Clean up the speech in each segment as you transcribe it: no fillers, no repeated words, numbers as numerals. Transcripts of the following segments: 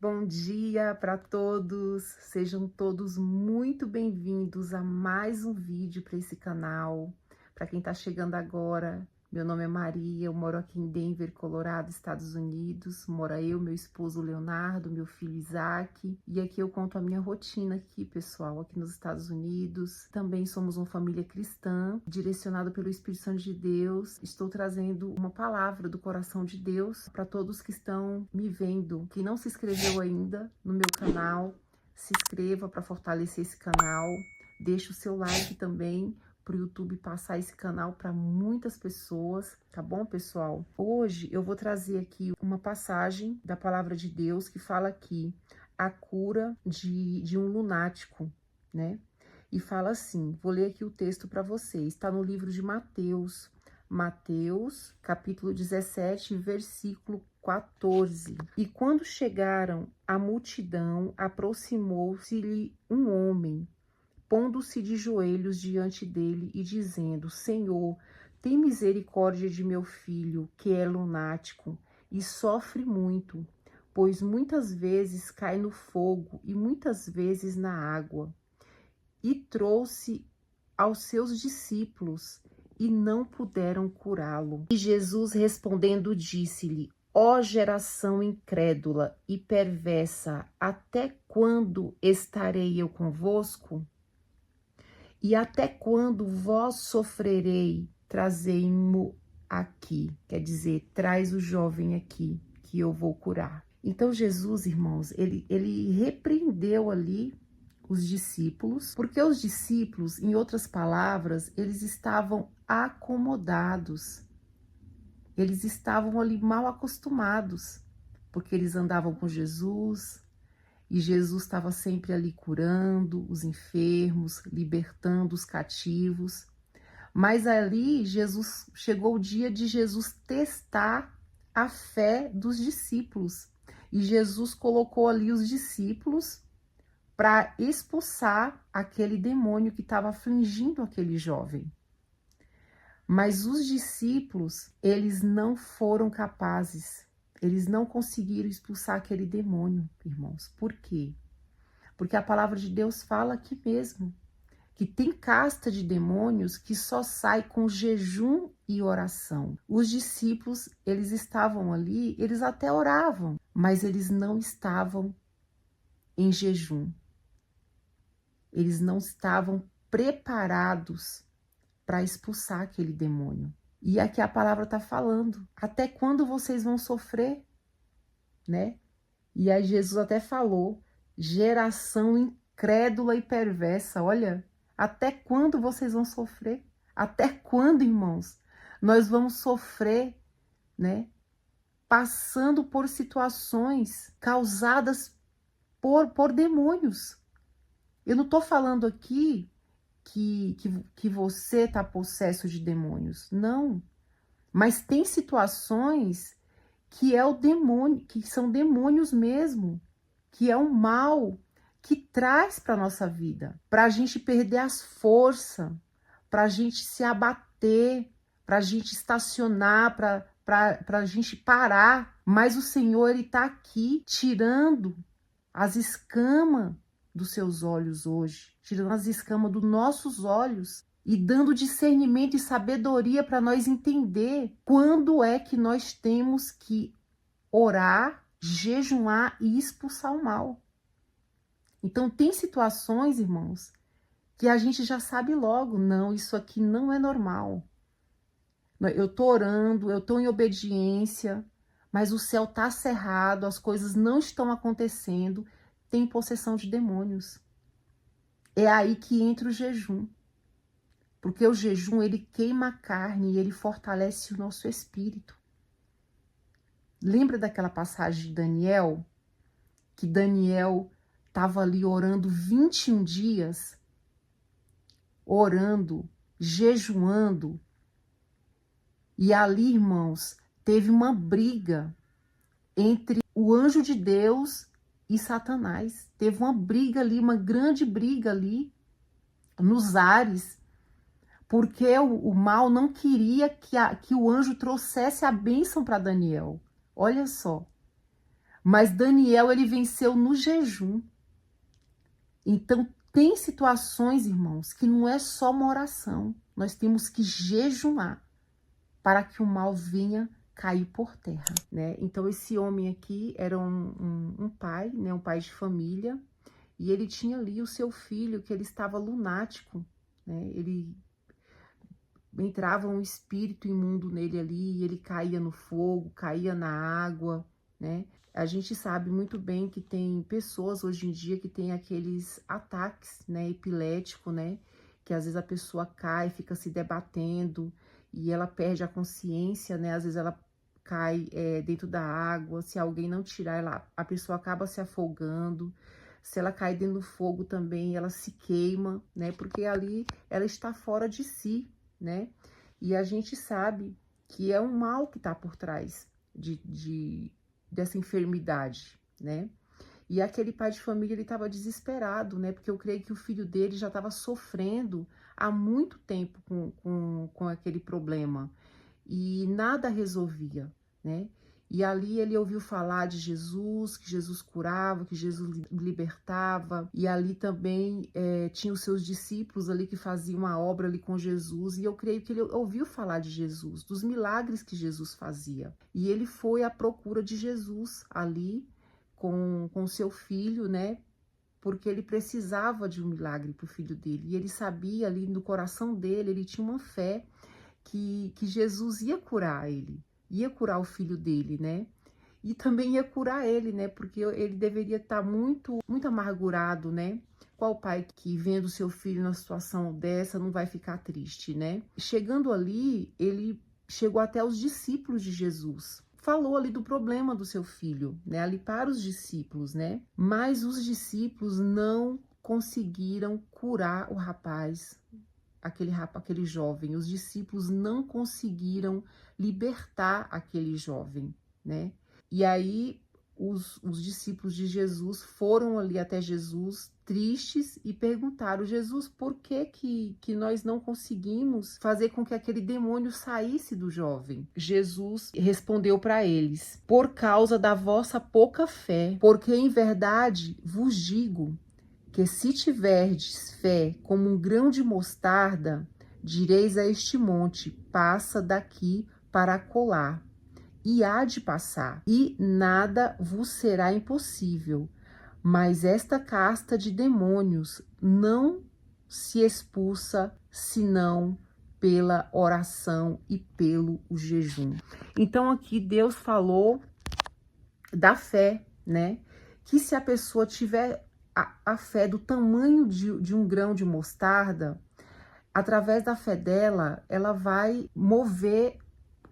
Bom dia para todos, sejam todos muito bem-vindos a mais um vídeo para esse canal. Para quem está chegando agora, meu nome é Maria, eu moro aqui em Denver, Colorado, Estados Unidos. Mora eu, meu esposo Leonardo, meu filho Isaac. E aqui eu conto a minha rotina aqui, pessoal, aqui nos Estados Unidos. Também somos uma família cristã, direcionada pelo Espírito Santo de Deus. Estou trazendo uma palavra do coração de Deus para todos que estão me vendo. Quem não se inscreveu ainda no meu canal, se inscreva para fortalecer esse canal. Deixe o seu like também, para o YouTube passar esse canal para muitas pessoas, tá bom, pessoal? Hoje eu vou trazer aqui uma passagem da palavra de Deus que fala aqui a cura de um lunático, né? E fala assim, vou ler aqui o texto para vocês, está no livro de Mateus, capítulo 17, versículo 14. E quando chegaram à multidão, aproximou-se-lhe um homem, pondo-se de joelhos diante dele e dizendo: Senhor, tem misericórdia de meu filho, que é lunático e sofre muito, pois muitas vezes cai no fogo e muitas vezes na água. E trouxe aos seus discípulos e não puderam curá-lo. E Jesus respondendo disse-lhe: Ó geração incrédula e perversa, até quando estarei eu convosco? E até quando vós sofrerei? Trazei-mo aqui. Quer dizer, traz o jovem aqui, que eu vou curar. Então Jesus, irmãos, ele repreendeu ali os discípulos, porque os discípulos, em outras palavras, eles estavam acomodados. Eles estavam ali mal acostumados, porque eles andavam com Jesus, e Jesus estava sempre ali curando os enfermos, libertando os cativos. Mas ali chegou o dia de Jesus testar a fé dos discípulos. E Jesus colocou ali os discípulos para expulsar aquele demônio que estava afligindo aquele jovem. Mas os discípulos, eles não foram capazes. Eles não conseguiram expulsar aquele demônio, irmãos. Por quê? Porque a palavra de Deus fala aqui mesmo, que tem casta de demônios que só sai com jejum e oração. Os discípulos, eles estavam ali, eles até oravam, mas eles não estavam em jejum. Eles não estavam preparados para expulsar aquele demônio. E aqui a palavra está falando, até quando vocês vão sofrer, né? E aí Jesus até falou, geração incrédula e perversa, olha, até quando vocês vão sofrer? Até quando, irmãos? Nós vamos sofrer, né? Passando por situações causadas por demônios. Eu não estou falando aqui que você está possesso de demônios. Não. Mas tem situações que é o demônio, que são demônios mesmo, que é o mal que traz para a nossa vida, para a gente perder as forças, para a gente se abater, para a gente estacionar, para a gente parar. Mas o Senhor, Ele está aqui tirando as escamas dos seus olhos hoje, tirando as escamas dos nossos olhos e dando discernimento e sabedoria para nós entender quando é que nós temos que orar, jejuar e expulsar o mal. Então tem situações, irmãos, que a gente já sabe logo, não, isso aqui não é normal. Eu tô orando, eu tô em obediência, mas o céu tá cerrado, as coisas não estão acontecendo, tem possessão de demônios. É aí que entra o jejum. Porque o jejum, ele queima a carne e ele fortalece o nosso espírito. Lembra daquela passagem de Daniel? Que Daniel estava ali orando 21 dias, orando, jejuando. E ali, irmãos, teve uma briga entre o anjo de Deus e Satanás. Teve uma briga ali, uma grande briga ali, nos ares, porque o mal não queria que o anjo trouxesse a bênção para Daniel. Olha só. Mas Daniel, ele venceu no jejum. Então, tem situações, irmãos, que não é só uma oração. Nós temos que jejuar para que o mal venha cair por terra, né? Então, esse homem aqui era um pai, né? Um pai de família. E ele tinha ali o seu filho, que ele estava lunático, né? Ele entrava um espírito imundo nele ali, e ele caía no fogo, caía na água, né? A gente sabe muito bem que tem pessoas hoje em dia que tem aqueles ataques, né, epilético, né? Que às vezes a pessoa cai, fica se debatendo e ela perde a consciência, né? Às vezes ela cai dentro da água, se alguém não tirar ela, a pessoa acaba se afogando. Se ela cai dentro do fogo também, ela se queima, né? Porque ali ela está fora de si, né? E a gente sabe que é um mal que está por trás dessa enfermidade, né? E aquele pai de família, ele estava desesperado, né? Porque eu creio que o filho dele já estava sofrendo há muito tempo com aquele problema. E nada resolvia, né? E ali ele ouviu falar de Jesus, que Jesus curava, que Jesus libertava. E ali também tinha os seus discípulos ali que faziam a obra ali com Jesus. E eu creio que ele ouviu falar de Jesus, dos milagres que Jesus fazia. E ele foi à procura de Jesus ali com seu filho, né? Porque ele precisava de um milagre para o filho dele. E ele sabia ali no coração dele, ele tinha uma fé que Jesus ia curar ele. Ia curar o filho dele, né? E também ia curar ele, né? Porque ele deveria estar muito amargurado, né? Qual pai que vendo seu filho numa situação dessa não vai ficar triste, né? Chegando ali, ele chegou até os discípulos de Jesus. Falou ali do problema do seu filho, né? Ali para os discípulos, né? Mas os discípulos não conseguiram curar o rapaz, aquele jovem. Os discípulos não conseguiram libertar aquele jovem, né? E aí os discípulos de Jesus foram ali até Jesus tristes e perguntaram: Jesus, por que nós não conseguimos fazer com que aquele demônio saísse do jovem? Jesus respondeu para eles: por causa da vossa pouca fé, porque em verdade vos digo que se tiverdes fé como um grão de mostarda, direis a este monte, passa daqui para acolá, e há de passar, e nada vos será impossível. Mas esta casta de demônios não se expulsa senão pela oração e pelo jejum. Então aqui Deus falou da fé, né? Que se a pessoa tiver a fé do tamanho de um grão de mostarda, através da fé dela, ela vai mover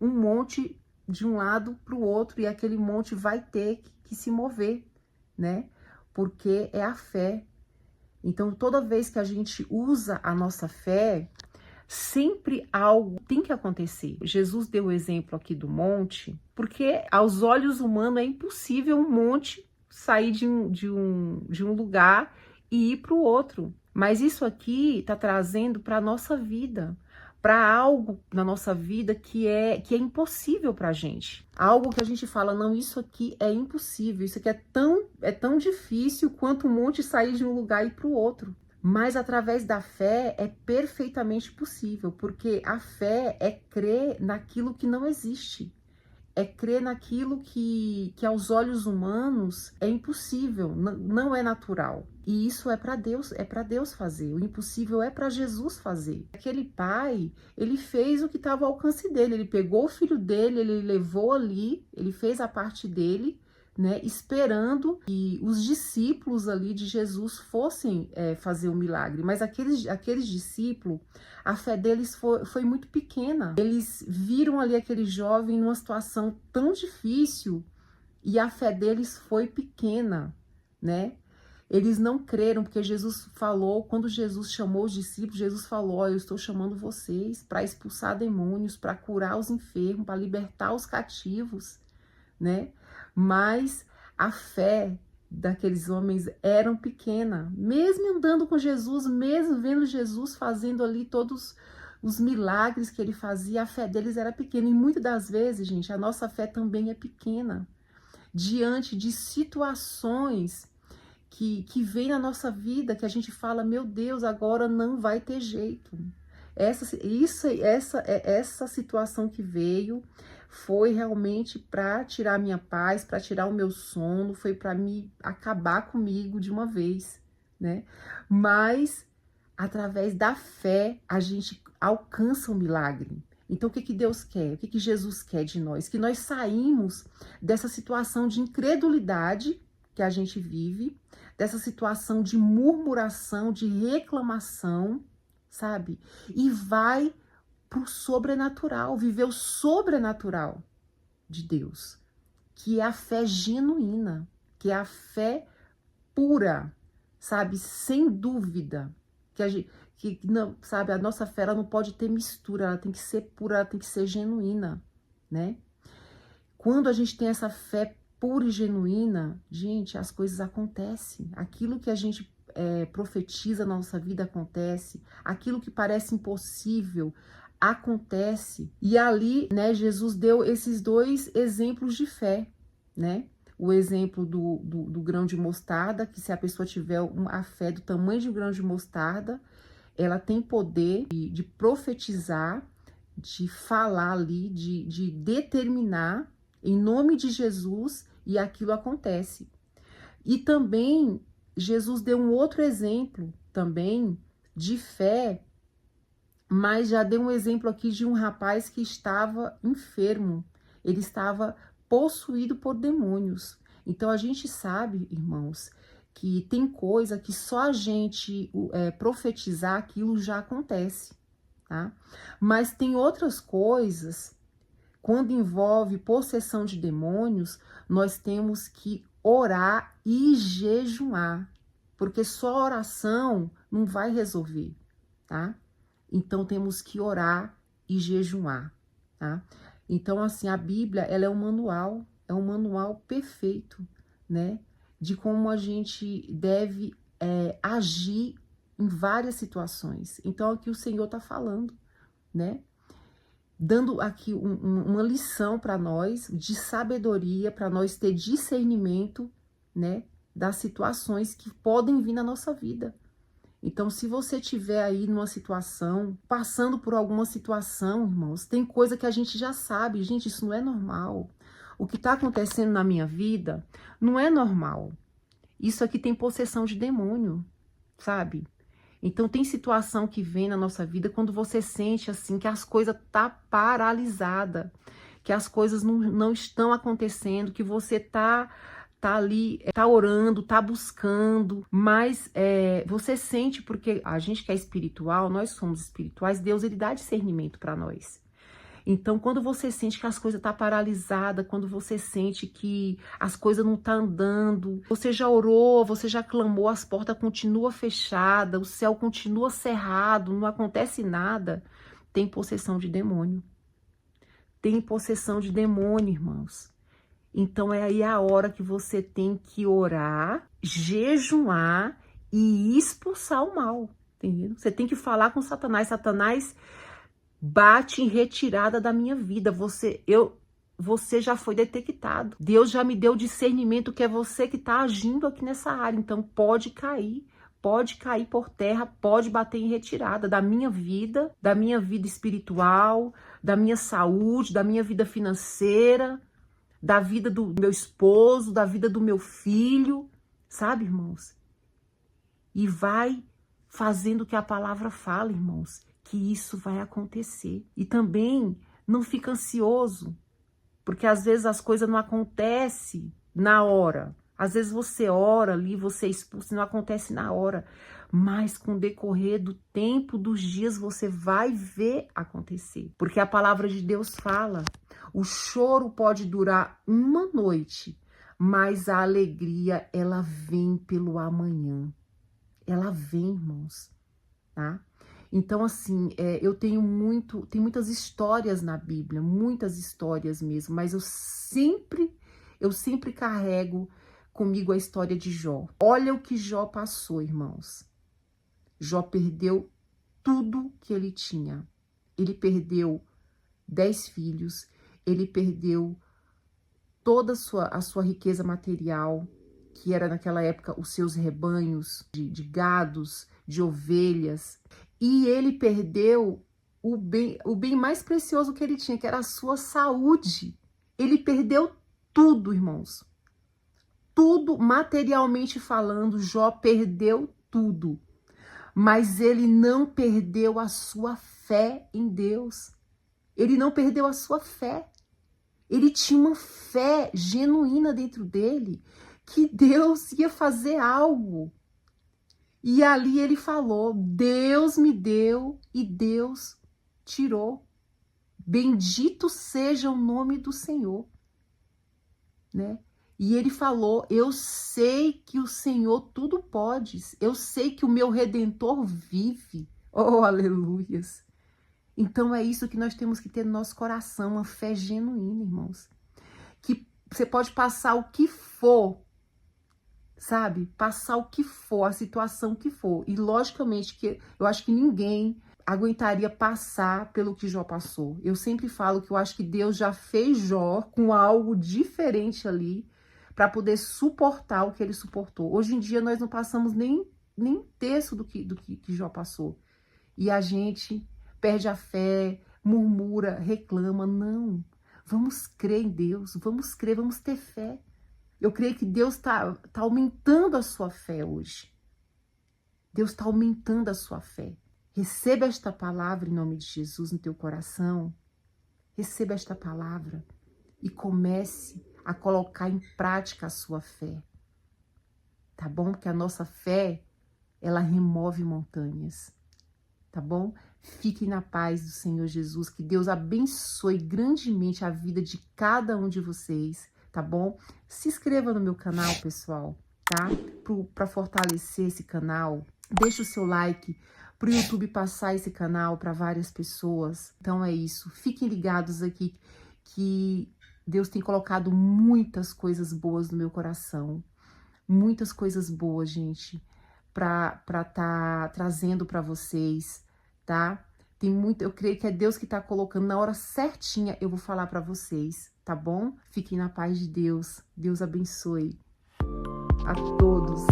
um monte de um lado para o outro, e aquele monte vai ter que se mover, né? Porque é a fé. Então, toda vez que a gente usa a nossa fé, sempre algo tem que acontecer. Jesus deu o exemplo aqui do monte, porque aos olhos humanos é impossível um monte sair de um lugar e ir para o outro. Mas isso aqui está trazendo para a nossa vida, para algo na nossa vida que é impossível para a gente. Algo que a gente fala, não, isso aqui é impossível, isso aqui é tão difícil quanto um monte sair de um lugar e ir para o outro. Mas através da fé é perfeitamente possível, porque a fé é crer naquilo que não existe. É crer naquilo que aos olhos humanos é impossível, não é natural. E isso é para Deus fazer. O impossível é para Jesus fazer. Aquele pai, ele fez o que estava ao alcance dele. Ele pegou o filho dele, ele levou ali, ele fez a parte dele, né, esperando que os discípulos ali de Jesus fossem fazer o milagre. Mas aqueles discípulos, a fé deles foi muito pequena. Eles viram ali aquele jovem numa situação tão difícil e a fé deles foi pequena, né? Eles não creram, porque Jesus falou, quando Jesus chamou os discípulos, Jesus falou: ó, eu estou chamando vocês para expulsar demônios, para curar os enfermos, para libertar os cativos, né? Mas a fé daqueles homens era pequena, mesmo andando com Jesus, mesmo vendo Jesus fazendo ali todos os milagres que ele fazia, a fé deles era pequena. E muitas das vezes, gente, a nossa fé também é pequena. diante de situações que vem na nossa vida, que a gente fala, meu Deus, agora não vai ter jeito. Essa situação que veio foi realmente para tirar a minha paz, para tirar o meu sono, foi para me acabar comigo de uma vez, né? Mas através da fé a gente alcança o milagre. Então o que que Deus quer? O que que Jesus quer de nós? Que nós saímos dessa situação de incredulidade que a gente vive, dessa situação de murmuração, de reclamação, sabe? E vai pro sobrenatural, viver o sobrenatural de Deus, que é a fé genuína, que é a fé pura, sabe? Sem dúvida. Que não, sabe, a nossa fé ela não pode ter mistura, ela tem que ser pura, ela tem que ser genuína, né? Quando a gente tem essa fé pura e genuína, gente, as coisas acontecem. Aquilo que a gente profetiza na nossa vida acontece. Aquilo que parece impossível acontece. E ali, né, Jesus deu esses dois exemplos de fé, né? O exemplo do grão de mostarda, que se a pessoa tiver a fé do tamanho de um grão de mostarda, ela tem poder de profetizar, de falar ali, de determinar em nome de Jesus, e aquilo acontece. E também Jesus deu um outro exemplo também de fé, mas já deu um exemplo aqui de um rapaz que estava enfermo. Ele estava possuído por demônios. Então a gente sabe, irmãos, que tem coisa que só a gente profetizar aquilo já acontece, tá? Mas tem outras coisas, quando envolve possessão de demônios, nós temos que orar e jejuar, porque só oração não vai resolver, tá? Então temos que orar e jejuar, tá? Então assim, a Bíblia, ela é um manual perfeito, né? De como a gente deve agir em várias situações. Então aqui o Senhor tá falando, né? Dando aqui uma lição para nós de sabedoria, para nós ter discernimento, né, das situações que podem vir na nossa vida. Então, se você estiver aí numa situação, passando por alguma situação, irmãos, tem coisa que a gente já sabe, gente, isso não é normal. O que está acontecendo na minha vida não é normal. Isso aqui tem possessão de demônio, sabe? Então tem situação que vem na nossa vida quando você sente assim que as coisas tá paralisada, que as coisas não estão acontecendo, que você tá ali, tá orando, tá buscando, mas você sente, porque a gente que é espiritual, nós somos espirituais, Deus ele dá discernimento para nós. Então, quando você sente que as coisas estão paralisadas, quando você sente que as coisas não estão andando, você já orou, você já clamou, as portas continuam fechadas, o céu continua cerrado, não acontece nada, tem possessão de demônio. Tem possessão de demônio, irmãos. Então, é aí a hora que você tem que orar, jejuar e expulsar o mal, entendeu? Você tem que falar com Satanás. Satanás, bate em retirada da minha vida. Você já foi detectado. Deus já me deu discernimento que é você que está agindo aqui nessa área. Então pode cair por terra, pode bater em retirada da minha vida espiritual, da minha saúde, da minha vida financeira, da vida do meu esposo, da vida do meu filho, sabe, irmãos? E vai fazendo o que a palavra fala, irmãos, que isso vai acontecer. E também não fica ansioso, porque às vezes as coisas não acontecem na hora. Às vezes você ora ali, você é expulso e não acontece na hora. Mas com o decorrer do tempo, dos dias, você vai ver acontecer. Porque a palavra de Deus fala, o choro pode durar uma noite, mas a alegria, ela vem pelo amanhã. Ela vem, irmãos, tá? Então, assim, tem muitas histórias na Bíblia, muitas histórias mesmo, mas eu sempre carrego comigo a história de Jó. Olha o que Jó passou, irmãos. Jó perdeu tudo que ele tinha. Ele perdeu 10 filhos, ele perdeu toda a sua riqueza material, que era naquela época os seus rebanhos de gados, de ovelhas, e ele perdeu o bem mais precioso que ele tinha, que era a sua saúde. Ele perdeu tudo, irmãos. Tudo, materialmente falando, Jó perdeu tudo. Mas ele não perdeu a sua fé em Deus. Ele não perdeu a sua fé. Ele tinha uma fé genuína dentro dele, que Deus ia fazer algo. E ali ele falou: Deus me deu e Deus tirou. Bendito seja o nome do Senhor, né? E ele falou: eu sei que o Senhor tudo pode, eu sei que o meu Redentor vive. Oh, aleluias! Então é isso que nós temos que ter no nosso coração, uma fé genuína, irmãos. Que você pode passar o que for, sabe? Passar o que for, a situação que for. E logicamente que eu acho que ninguém aguentaria passar pelo que Jó passou. Eu sempre falo que eu acho que Deus já fez Jó com algo diferente ali para poder suportar o que ele suportou. Hoje em dia nós não passamos nem um terço do que Jó passou. E a gente perde a fé, murmura, reclama. Não, vamos crer em Deus, vamos crer, vamos ter fé. Eu creio que Deus tá aumentando a sua fé hoje. Deus está aumentando a sua fé. Receba esta palavra em nome de Jesus no teu coração. Receba esta palavra e comece a colocar em prática a sua fé. Tá bom? Porque a nossa fé, ela remove montanhas. Tá bom? Fiquem na paz do Senhor Jesus. Que Deus abençoe grandemente a vida de cada um de vocês. Tá bom? Se inscreva no meu canal, pessoal, tá? Para fortalecer esse canal. Deixa o seu like para o YouTube passar esse canal para várias pessoas. Então é isso. Fiquem ligados aqui que Deus tem colocado muitas coisas boas no meu coração. Muitas coisas boas, gente, para tá trazendo para vocês, tá? Tem muito, eu creio que é Deus que tá colocando na hora certinha, eu vou falar para vocês, tá bom? Fiquem na paz de Deus. Deus abençoe a todos.